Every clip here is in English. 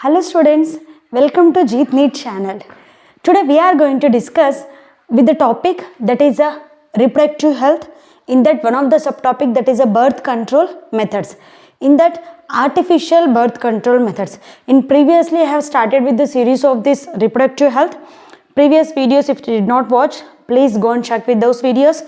Hello students, welcome to Jeet Neat channel. Today we are going to discuss with the topic that is a reproductive health. In that one of the subtopic that is a birth control methods. In that artificial birth control methods. In previously I have started with the series of this reproductive health. Previous videos if you did not watch, please go and check with those videos.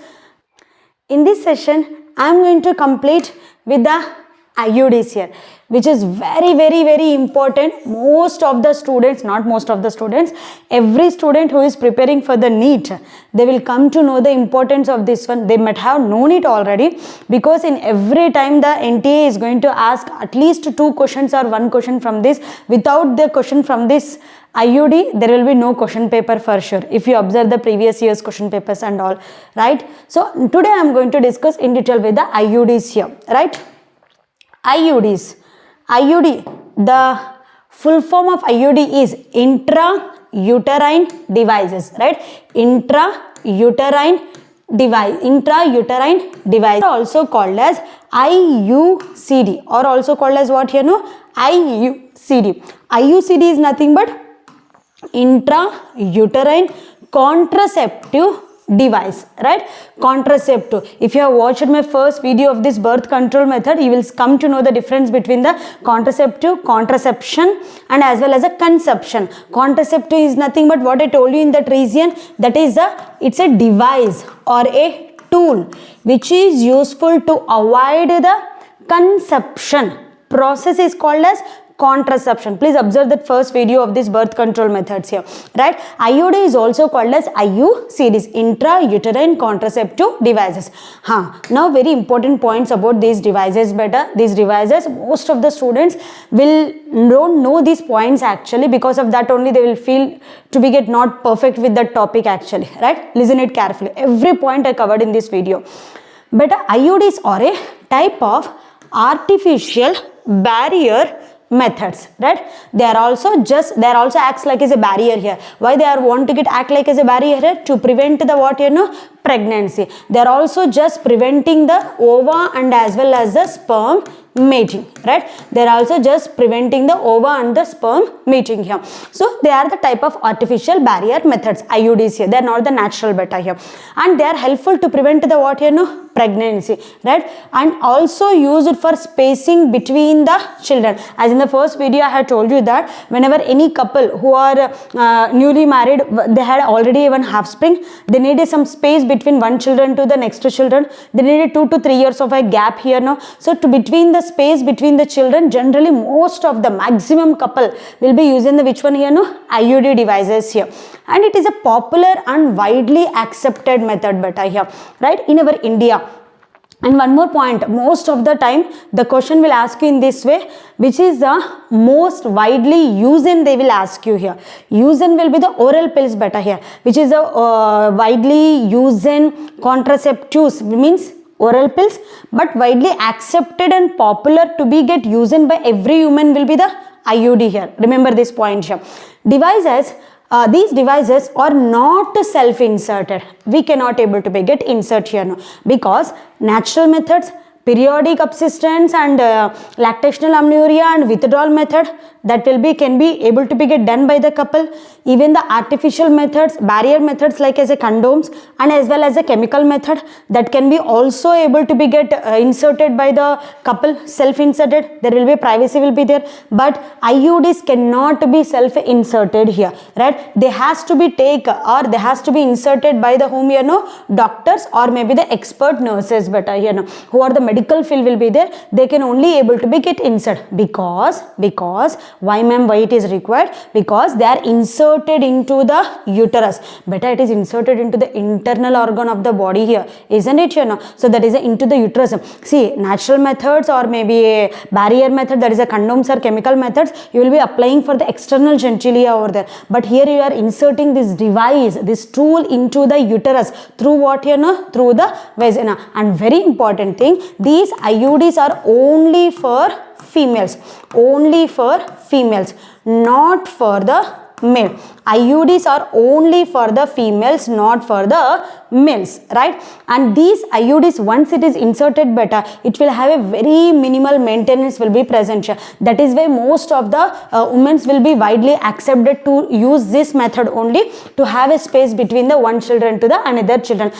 In this session I am going to complete with the IUDs here, which is very important. Most of the students, not most of the students, every student who is preparing for the NEET, they will come to know the importance of this one. They might have known it already, because in every time the NTA is going to ask at least 2 questions or 1 question from this. Without the question from this IUD, there will be no question paper for sure, if you observe the previous year's question papers and all, right? So today I am going to discuss in detail with the IUDs here, right? IUDs. IUD, the full form of IUD is intrauterine devices, right? Intrauterine device, also called as IUCD, or also called as what here, no? IUCD. IUCD is nothing but intrauterine contraceptive device, right? Contraceptive. If you have watched my first video of this birth control method, you will come to know the difference between the contraceptive, contraception, and as well as a conception. Contraceptive is nothing but what I told you in that region, that is it's a device or a tool which is useful to avoid the conception. Process is called as contraception. Please observe that first video of this birth control methods here, right? IUD is also called as IUCDs, intrauterine contraceptive devices. Now very important points about these devices. These devices, most of the students don't know these points actually. Because of that only they will feel to be get not perfect with that topic actually, right? Listen it carefully. Every point I covered in this video. But IUDs are a type of artificial barrier methods, right? They are also acts like as a barrier here. Why they are want to act like as a barrier here? To prevent the what, pregnancy. They are also just preventing the ova and as well as the sperm mating, right? They are also just preventing the ova and the sperm mating here. So they are the type of artificial barrier methods, IUDs here. They are not the natural beta here, and they are helpful to prevent the what, pregnancy, right? And also used for spacing between the children. As in the first video I had told you that whenever any couple who are newly married, they had already even half spring, they needed some space between one children to the next children. They needed 2 to 3 years of a gap here now. So to between the space between the children, generally most of the maximum couple will be using the which one here, IUD devices here. And it is a popular and widely accepted method beta here, right, in our India. And one more point, most of the time the question will ask you in this way, which is the most widely used, they will ask you here. Used will be the oral pills beta here, which is a widely used contraceptives, means oral pills, but widely accepted and popular to be get used by every human will be the IUD here. Remember this point here. These devices are not self-inserted. We cannot able to get insert here now, because natural methods, periodic subsistence and lactational amenorrhea and withdrawal method, that can be able to be get done by the couple. Even the artificial methods, barrier methods like as a condoms and as well as a chemical method, that can be also able to be get inserted by the couple, self-inserted. There will be privacy will be there, but IUDs cannot be self-inserted here, right? They has to be or they has to be inserted by the whom doctors or maybe the expert nurses better who are the medical field will be there. They can only able to be get insert, because why it is required? Because they are inserted into the uterus. Better it is inserted into the internal organ of the body here, isn't it? So that is into the uterus. See, natural methods or maybe a barrier method, that is a condoms or chemical methods, you will be applying for the external genitalia over there. But here you are inserting this device, this tool into the uterus through what through the vagina. And very important thing, these IUDs are only for females, not for the male. IUDs are only for the females, not for the males, right? And these IUDs, once it is inserted beta, it will have a very minimal maintenance will be present here. That is why most of the women will be widely accepted to use this method only, to have a space between the one children to the another children.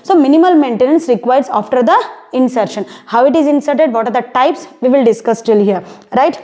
So minimal maintenance requires after the insertion. How it is inserted, what are the types, we will discuss till here, right?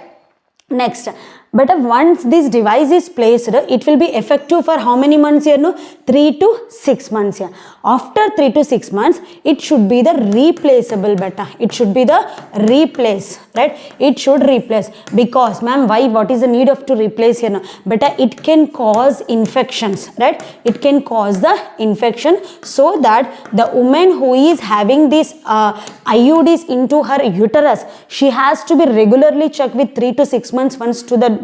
Next, but once this device is placed, it will be effective for how many months here? No, 3 to 6 months here. After 3 to 6 months, it should be the replaceable beta. It should be the replace, right? It should replace, because ma'am, why? What is the need of to replace here? No, beta, it can cause infections, right? It can cause the infection, so that the woman who is having this IUDs into her uterus, she has to be regularly checked with 3 to 6 months once to the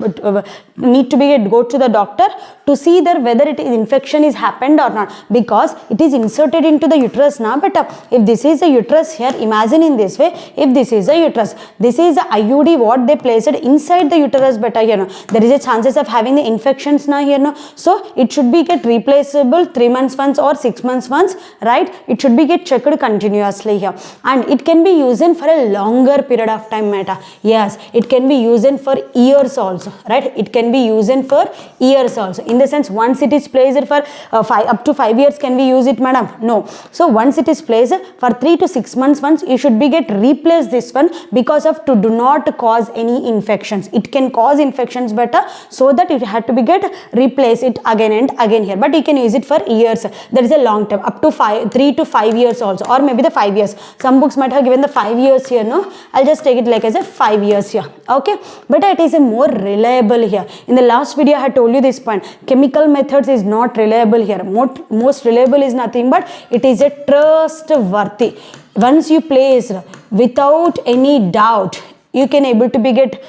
need to be go to the doctor to see that whether it is infection is happened or not, because it is inserted into the uterus now. But if this is a uterus here, imagine in this way, if this is a uterus, this is the IUD what they placed inside the uterus beta here, no, there is a chances of having the infections now here, no. So it should be get replaceable 3 months once or 6 months once, right? It should be get checked continuously here, and it can be used for a longer period of time meta. Yes, it can be used for years also, right? It can be used for years also, in the sense once it is placed for up to 5 years can we use it, madam? No. So once it is placed for 3 to 6 months once, you should be get replace this one, because of to do not cause any infections. It can cause infections better, so that it had to be get replace it again and again here, but you can use it for years. That is a long term, up to 3 to 5 years also, or maybe the 5 years. Some books might have given the 5 years here, no, I'll just take it like as a 5 years here, okay? But it is a more reliable here. In the last video I had told you this point, chemical methods is not reliable here. Most reliable is nothing but it is a trustworthy. Once you place without any doubt, you can able to be get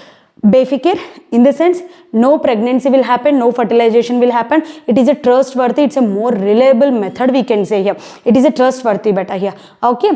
befikir, in the sense no pregnancy will happen, no fertilization will happen. It is a trustworthy, it's a more reliable method we can say here. It is a trustworthy beta here, okay?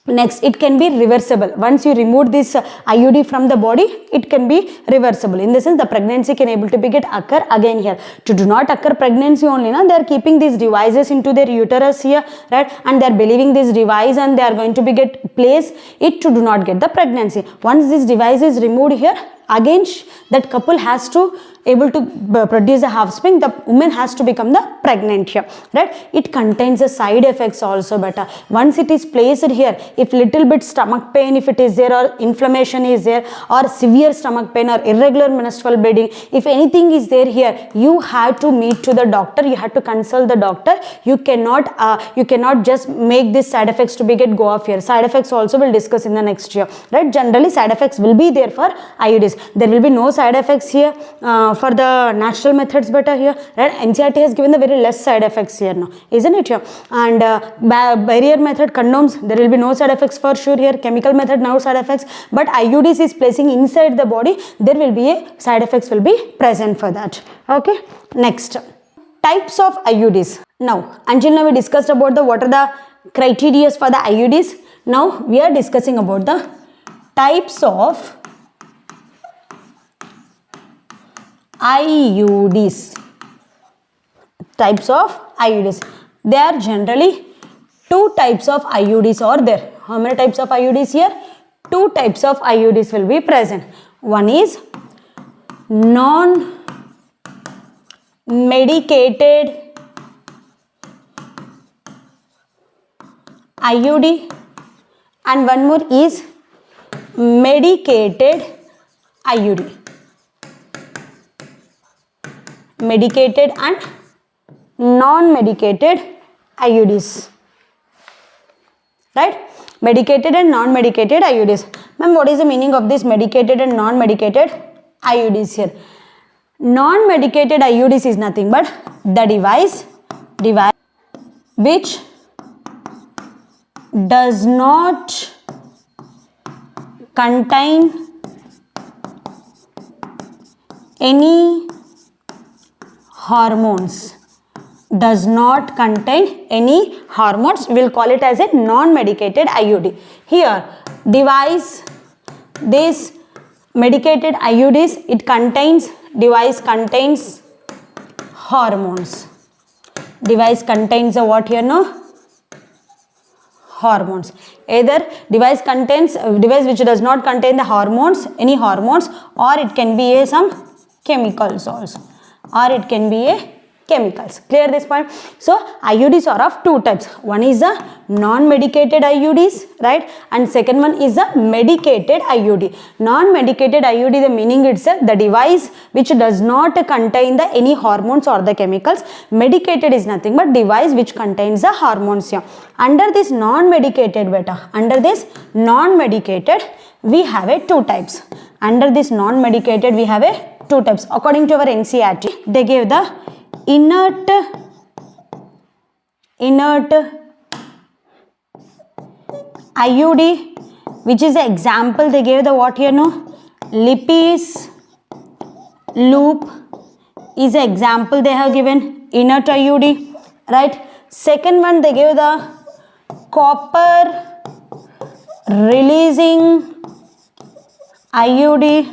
Next, it can be reversible. Once you remove this IUD from the body, it can be reversible. In the sense, the pregnancy can able to be get occur again here. To do not occur pregnancy only, na, they are keeping these devices into their uterus here, right? And they are believing this device and they are going to be get placed it to do not get the pregnancy. Once this device is removed here, again that couple has to able to produce a offspring, the woman has to become the pregnant here, right? It contains the side effects also better. Once it is placed here, if little bit stomach pain, if it is there, or inflammation is there, or severe stomach pain, or irregular menstrual bleeding, if anything is there here, you have to meet to the doctor, you have to consult the doctor. You cannot just make these side effects to be get go off here. Side effects also will discuss in the next year, right? Generally side effects will be there for IUDs. There will be no side effects here for the natural methods better here, right? NCERT has given the very less side effects here now, isn't it here? And barrier method, condoms, there will be no side effects for sure here. Chemical method, no side effects. But IUDs is placing inside the body, there will be a side effects will be present for that, okay? Next, types of IUDs. Now, until now we discussed about the what are the criteria for the IUDs. Now we are discussing about the types of IUDs. Types of IUDs. There are generally two types of IUDs are there. How many types of IUDs here? Two types of IUDs will be present. One is non-medicated IUD, and one more is medicated IUD. Medicated and non-medicated IUDs, right? Medicated and non-medicated IUDs. Ma'am, what is the meaning of this medicated and non-medicated IUDs here? Non-medicated IUDs is nothing but the device which does not contain any hormones. Does not contain any hormones. We will call it as a non-medicated IUD. Here, device, this medicated IUDs, device contains hormones. Device contains a what here? No, hormones. Either device contains device which does not contain the hormones, any hormones, or it can be a some chemicals also, or it can be a chemicals. Clear this point? So IUDs are of two types. One is a non-medicated IUDs, right? And second one is a medicated IUD. Non-medicated IUD, the meaning itself, the device which does not contain the any hormones or the chemicals. Medicated is nothing but device which contains the hormones here. Under this non-medicated beta, under this non-medicated, we have a two types. Under this non-medicated, we have a two types. According to our NCERT, they gave the inert IUD, which is an example. They gave the what here? No, Lippes loop is an example they have given, inert IUD, right? Second one, they gave the copper releasing IUD,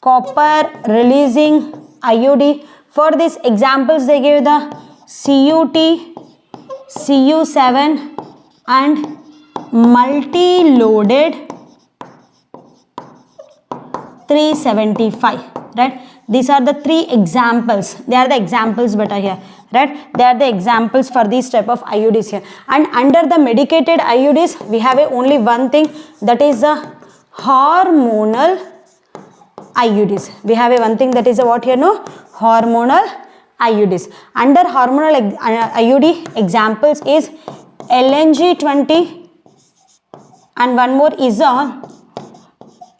copper releasing IUD. For these examples, they gave the CUT, CU7 and multi-loaded 375, right? These are the three examples. They are the examples beta here, right? They are the examples for these type of IUDs here. And under the medicated IUDs, we have only one thing, that is the hormonal IUDs. We have one thing, that is a what here? No, hormonal IUDs. Under hormonal IUD examples is LNG20 and one more is a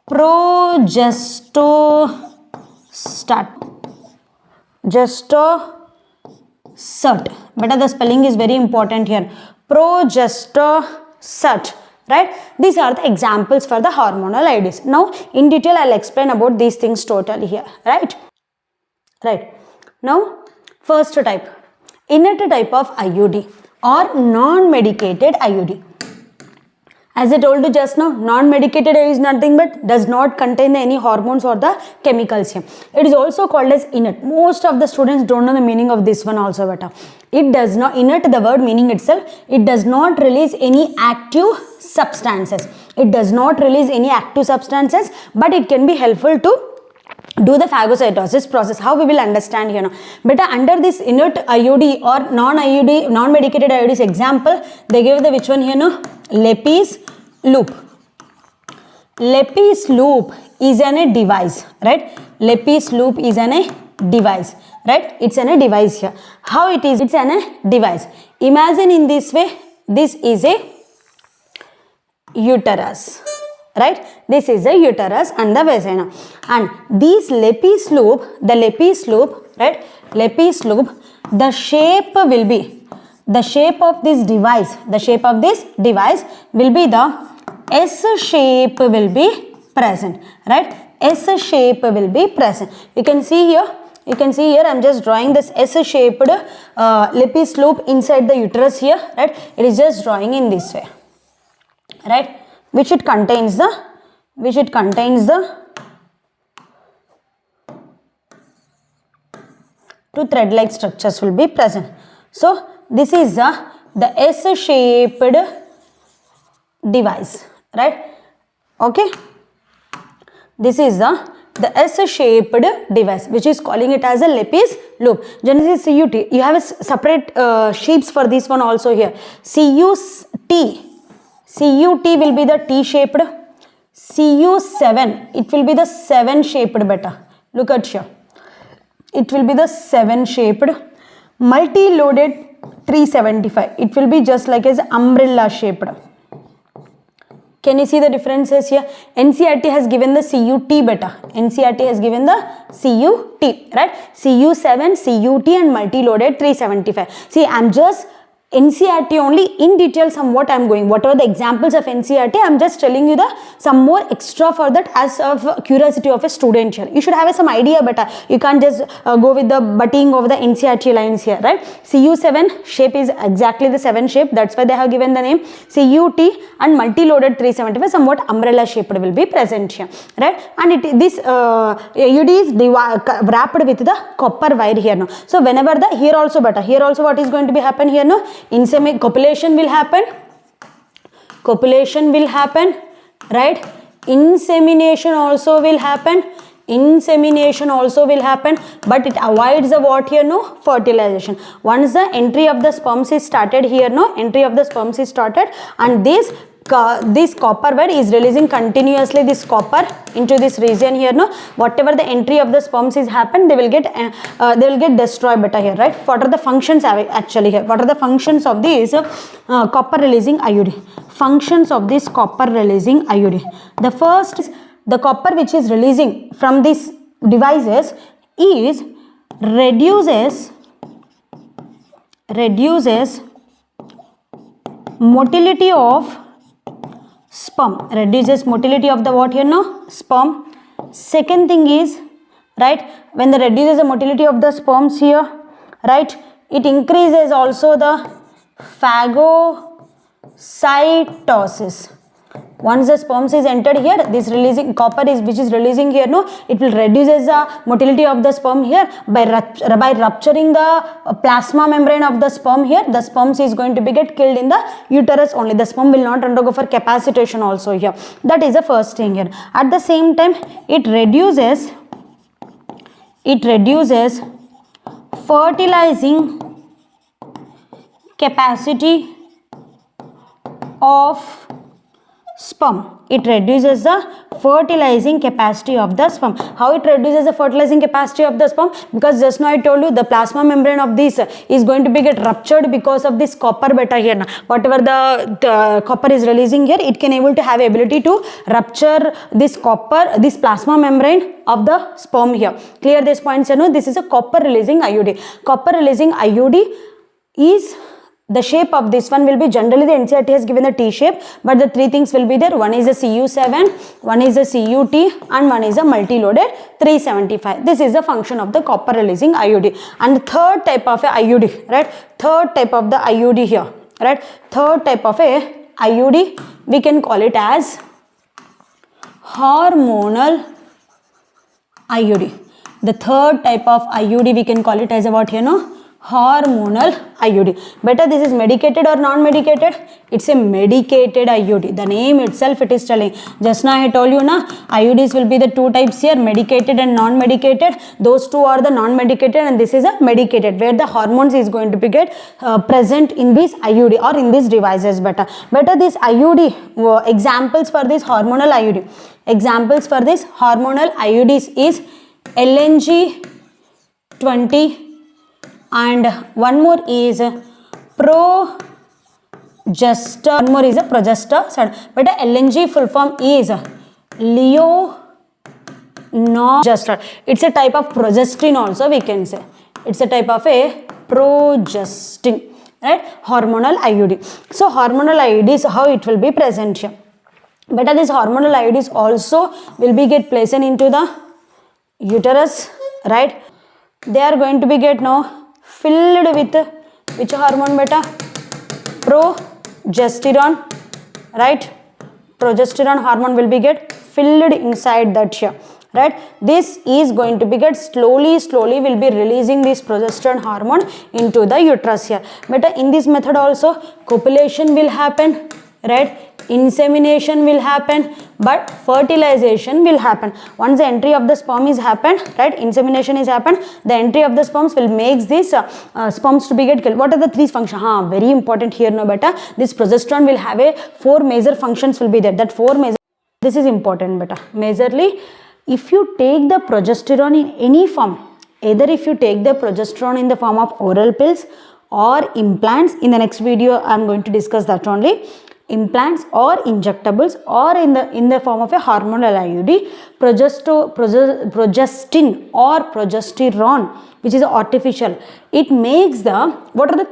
Progestostat. Gestostat. But the spelling is very important here. Progestostat. Right? These are the examples for the hormonal IUDs. Now, in detail, I'll explain about these things totally here. Right? Right. Now, first type, inert type of IUD or non-medicated IUD. As I told you just now, non-medicated is nothing but does not contain any hormones or the chemicals here. It is also called as inert. Most of the students don't know the meaning of this one also, but it does not, inert, the word meaning itself, it does not release any active substances. It does not release any active substances, but it can be helpful to do the phagocytosis process. How we will understand here now. But under this inert IUD or non-IUD, non-medicated IUDs example, they gave the which one here no? Lippes loop. Lippes loop is a device, right? Lippes loop is a device, right? It's a device here. How it is? It's a device. Imagine in this way, this is a uterus. Right? This is the uterus and the vagina. And these Lippes loop, the Lippes loop, right? Lippes loop, the shape will be, the shape of this device, the shape of this device will be the S shape will be present, right? S shape will be present. You can see here, I'm just drawing this S shaped Lippes loop inside the uterus here, right? It is just drawing in this way, right? Which it contains the two thread-like structures will be present. So this is the S-shaped device, right? Okay. This is the S-shaped device, which is calling it as a Lippes loop. Generally CUT, you have a separate shapes for this one also here. CUT will be the T-shaped. CU7, it will be the 7-shaped beta. Look at here. It will be the 7-shaped. Multi-loaded 375. It will be just like as umbrella shaped. Can you see the differences here? NCERT has given the CUT beta. NCERT has given the CUT, right? CU7, CUT and multi-loaded 375. See, I'm just NCERT only in detail somewhat I am going. Whatever the examples of NCERT, I am just telling you the some more extra for that as of curiosity of a student here. You should have some idea, but you can't just go with the butting of the NCERT lines here, right? CU7 shape is exactly the 7 shape. That's why they have given the name CUT, and multi-loaded 375 somewhat umbrella shaped will be present here, right? And this AUD is wrapped with the copper wire here now. So whenever the here also what is going to be happen here now? Copulation will happen, right? Insemination also will happen, but it avoids the what here no? Fertilization. Once the entry of the sperms is started here no? And this copper wire is releasing continuously this copper into this region here no? Whatever the entry of the sperms is happened, they will get destroyed better here, right? What are the functions actually here? What are the functions of this copper releasing IUD? Functions of this copper releasing IUD. The first is the copper which is releasing from these devices is reduces motility of sperm, reduces motility of the what here no? Sperm. Second thing is, right, when the reduces the motility of the sperms here, right, it increases also the phagocytosis. Once the sperms is entered here, this releasing copper is which is releasing here no, it will reduces the motility of the sperm here by rupturing the plasma membrane of the sperm here. The sperms is going to be get killed in the uterus only. The sperm will not undergo for capacitation also here. That is the first thing here. At the same time, it reduces fertilizing capacity of sperm. It reduces the fertilizing capacity of the sperm. How it reduces the fertilizing capacity of the sperm? Because just now I told you the plasma membrane of this is going to be get ruptured because of this copper beta here now. Whatever the copper is releasing here, it can able to have ability to rupture this plasma membrane of the sperm here. Clear these points? You know, this is a copper releasing IUD. Copper releasing IUD is the shape of this one will be generally the NCERT has given the T shape, but the three things will be there. One is a CU7, one is a CUT, and one is a multi-loaded 375. This is the function of the copper releasing IUD. And the third type of a IUD, right? Third type of the IUD here, right? Third type of a IUD, we can call it as hormonal IUD. The third type of IUD we can call it as a what here no? Hormonal IUD. Better this is medicated or non-medicated? It's a medicated IUD. The name itself it is telling. Just now I told you na, IUDs will be the two types here, medicated and non-medicated. Those two are the non-medicated and this is a medicated where the hormones is going to be get present in this IUD or in these devices. Better this IUD examples for this hormonal IUD. Examples for this hormonal IUDs is LNG 20 and one more is progestin. One more is a progestin. But a LNG full form is levonorgestrel. It's a type of progestin also we can say. It's a type of a progestin, right? Hormonal IUD. So hormonal IUD is how it will be present here. But this hormonal IUDs also will be get placed into the uterus, right? They are going to be get now filled with which hormone beta? Progesterone, right? Progesterone hormone will be get filled inside that here, right? This is going to be get slowly will be releasing this progesterone hormone into the uterus here. But in this method also copulation will happen, right? Insemination will happen, but fertilization will happen. Once the entry of the sperm is happened, right? Insemination is happened, the entry of the sperms will make this sperms to be get killed. What are the three functions? Very important here no beta. This progesterone will have a 4 major functions will be there. That 4 major, this is important beta. Majorly, if you take the progesterone in any form, either if you take the progesterone in the form of oral pills or implants, in the next video I am going to discuss that only. Implants or injectables or in the form of a hormonal IUD, progestin or progesterone, which is artificial, it makes the, what are the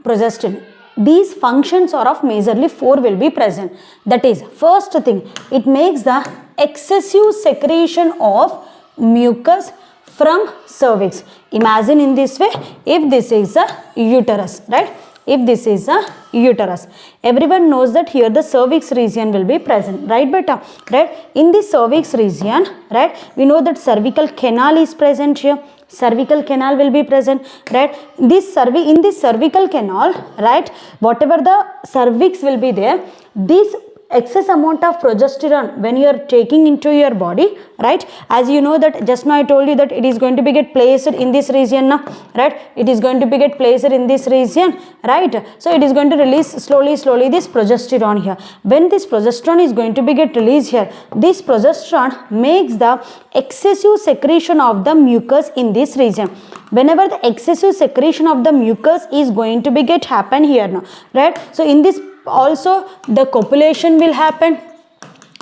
progesterone. These functions are of majorly 4 will be present. That is, first thing, it makes the excessive secretion of mucus from cervix. Imagine in this way, if this is a uterus, right? If this is a uterus, everyone knows that here the cervix region will be present, right beta? Right? In the cervix region, right, we know that cervical canal is present here. Cervical canal will be present, right? In this cervical canal, right, whatever the cervix will be there, this excess amount of progesterone when you are taking into your body, right, as you know that just now I told you that it is going to be get placed in this region now, right? It is going to be get placed in this region, right? So it is going to release slowly this progesterone here. When this progesterone is going to be get released here, this progesterone makes the excessive secretion of the mucus in this region. Whenever the excessive secretion of the mucus is going to be get happen here now, right? So in this also the copulation will happen,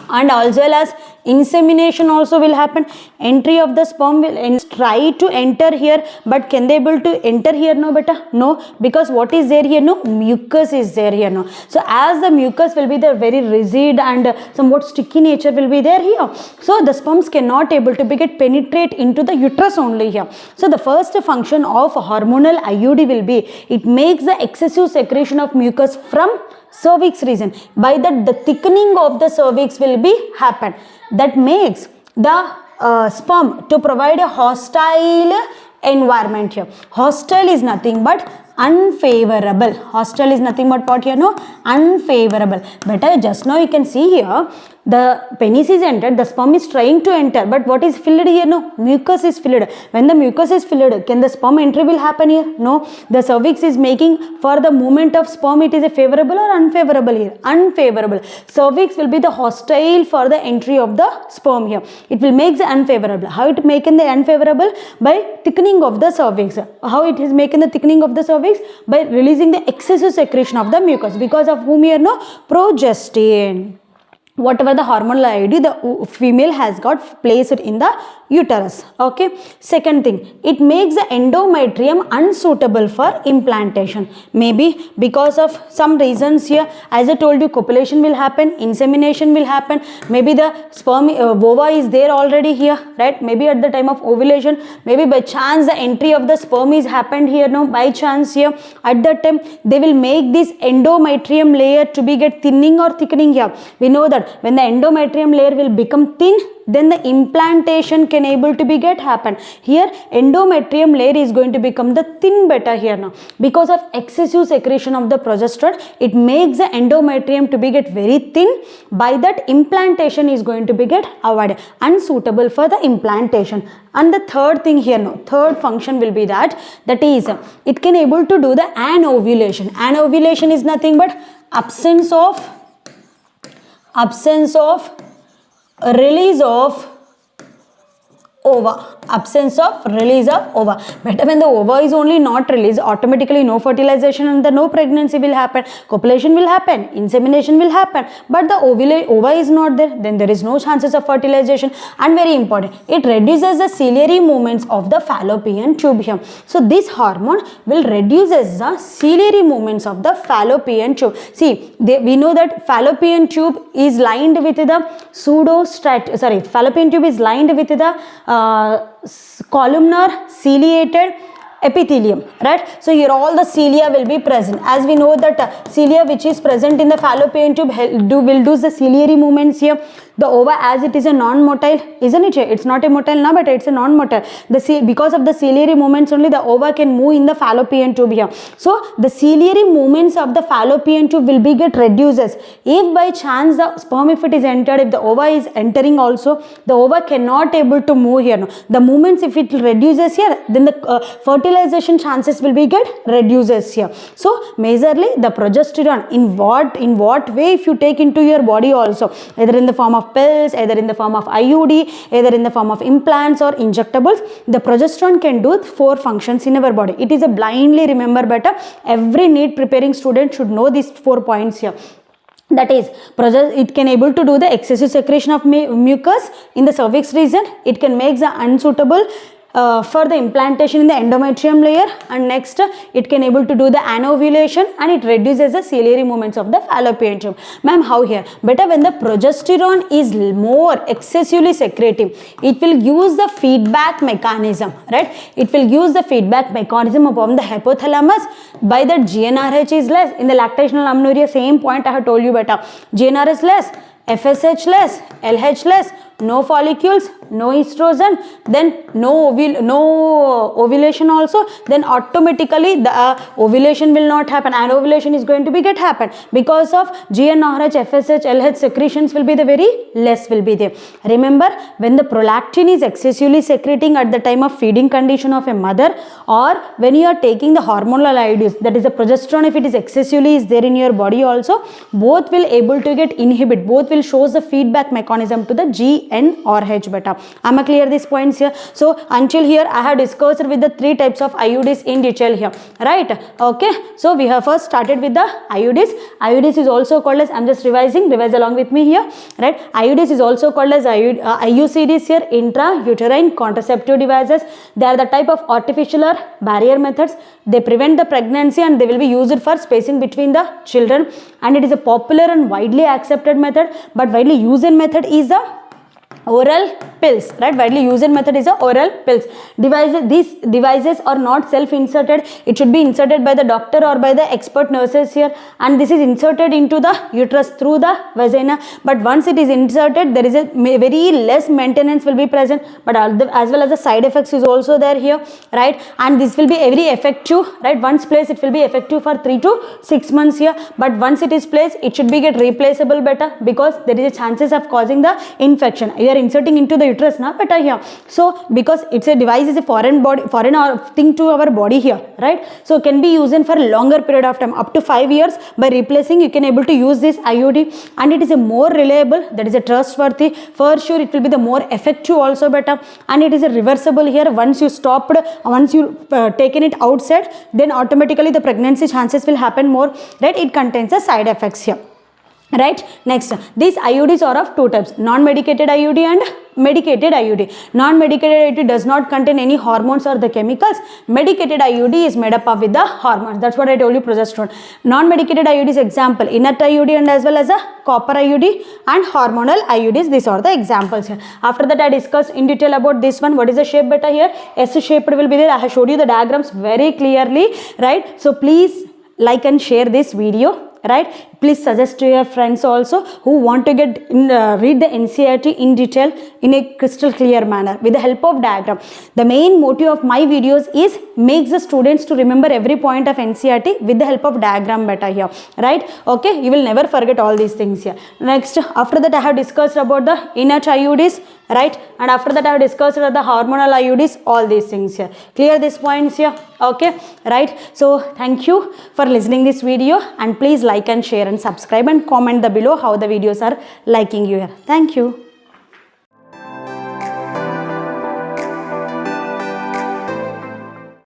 and as well as insemination also will happen. Entry of the sperm will try to enter here, but can they able to enter here? No beta, no, because what is there here? No, mucus is there here. No, so as the mucus will be there very rigid and somewhat sticky nature will be there here, so the sperms cannot able to be get penetrate into the uterus only here. So the first function of hormonal IUD will be, it makes the excessive secretion of mucus from cervix region. By that, the thickening of the cervix will be happen. That makes the sperm to provide a hostile environment here. Hostile is nothing but unfavorable. Hostile is nothing but what here? No, unfavorable. Better just now you can see here, the penis is entered, the sperm is trying to enter, but what is filled here? No, mucus is filled. When the mucus is filled, can the sperm entry will happen here? No, the cervix is making for the movement of sperm, it is a favorable or unfavorable here? Unfavorable. Cervix will be the hostile for the entry of the sperm here. It will make the unfavorable. How it making the unfavorable? By thickening of the cervix. How it is making the thickening of the cervix? By releasing the excessive secretion of the mucus, because of whom here? No, progestin. Whatever the hormonal IUD the female has got placed in the uterus. Okay. Second thing, it makes the endometrium unsuitable for implantation. Maybe because of some reasons here, as I told you, copulation will happen, insemination will happen, maybe the sperm ova is there already here, right? Maybe at the time of ovulation, maybe by chance the entry of the sperm is happened here, no, by chance here. At that time, they will make this endometrium layer to be get thinning or thickening here. We know that when the endometrium layer will become thin, then the implantation can able to be get happen. Here endometrium layer is going to become the thin beta here now. Because of excessive secretion of the progesterone, it makes the endometrium to be get very thin. By that, implantation is going to be get avoided, unsuitable for the implantation. And the third thing here, no, third function will be that is it can able to do the anovulation. Anovulation is nothing but absence of release of ova. Absence of release of ova. Better when the ova is only not released, automatically no fertilization and the no pregnancy will happen. Copulation will happen, insemination will happen, but the ova is not there, then there is no chances of fertilization. And very important, it reduces the ciliary movements of the fallopian tube here. So this hormone will reduces the ciliary movements of the fallopian tube. See, we know that fallopian tube is lined with the fallopian tube is lined with the columnar ciliated epithelium, right? So here all the cilia will be present. As we know that cilia which is present in the fallopian tube will do the ciliary movements here. The ova, as it is a non-motile, isn't it? It's not a motile now, but it's a non-motile. Because of the ciliary movements only, the ova can move in the fallopian tube here. So the ciliary movements of the fallopian tube will be get reduces. If by chance the sperm, if it is entered, if the ova is entering also, the ova cannot able to move here. No. The movements, if it reduces here, then the fertilization chances will be get reduces here. So majorly the progesterone, in what way, if you take into your body also, either in the form of pills, either in the form of IUD, either in the form of implants or injectables, the progesterone can do 4 functions in our body. It is a blindly remember better. Every NEET preparing student should know these 4 points here. That is, it can able to do the excessive secretion of mucus in the cervix region. It can make the unsuitable for the implantation in the endometrium layer, and next it can able to do the anovulation, and it reduces the ciliary movements of the fallopian tube. Ma'am, how here? Better when the progesterone is more excessively secreting, it will use the feedback mechanism, right? It will use the feedback mechanism upon the hypothalamus. By that GnRH is less. In the lactational amenorrhea, same point I have told you better. GnRH is less, FSH less, LH less, no follicles, no estrogen, then no ovulation also, then automatically the ovulation will not happen, and ovulation is going to be get happen because of GnRH, FSH, LH secretions will be the very less will be there. Remember, when the prolactin is excessively secreting at the time of feeding condition of a mother, or when you are taking the hormonal IUDs, that is the progesterone, if it is excessively is there in your body also, both will able to get inhibit, both will shows the feedback mechanism to the GnRH beta. Am I clear these points here? So until here I have discussed with the three types of IUDs in detail here, right? Okay, so we have first started with the IUDs. IUDs is also called as, I'm just revising, revise along with me here, right? IUDs is also called as IUCDs here, intrauterine contraceptive devices. They are the type of artificial or barrier methods. They prevent the pregnancy and they will be used for spacing between the children, and it is a popular and widely accepted method, but widely used method is the oral pills, right? Widely used method is the oral pills. These devices are not self-inserted. It should be inserted by the doctor or by the expert nurses here, and this is inserted into the uterus through the vagina. But once it is inserted, there is a very less maintenance will be present, but as well as the side effects is also there here, right? And this will be very effective, right? Once placed, it will be effective for 3 to 6 months here, but once it is placed, it should be get replaceable better, because there is a chances of causing the infection. You are inserting into the uterus now better here, so because it's a device is a foreign thing to our body here, right? So can be used for a longer period of time, up to 5 years. By replacing, you can able to use this IUD, and it is a more reliable, that is a trustworthy, for sure it will be the more effective also better, and it is a reversible here. Once you taken it outside, then automatically the pregnancy chances will happen more, right? It contains the side effects here, right? Next, these IUDs are of two types: non-medicated IUD and medicated IUD. Non-medicated IUD does not contain any hormones or the chemicals. Medicated IUD is made up of with the hormones. That's what I told you, progesterone. Non-medicated IUDs example, inert IUD and as well as a copper IUD and hormonal IUDs. These are the examples here. After that, I discussed in detail about this one. What is the shape better here? S shaped will be there. I have showed you the diagrams very clearly, right? So please like and share this video, right? Please suggest to your friends also who want to get read the NCERT in detail in a crystal clear manner with the help of diagram. The main motive of my videos is makes the students to remember every point of NCERT with the help of diagram better here, right? Okay, you will never forget all these things here. Next, after that I have discussed about the inert IUDs, right? And after that I have discussed about the hormonal IUDs, all these things here. Clear these points here? Okay, right? So thank you for listening this video, and please like and share and subscribe and comment the below how the videos are liking you here. Thank you.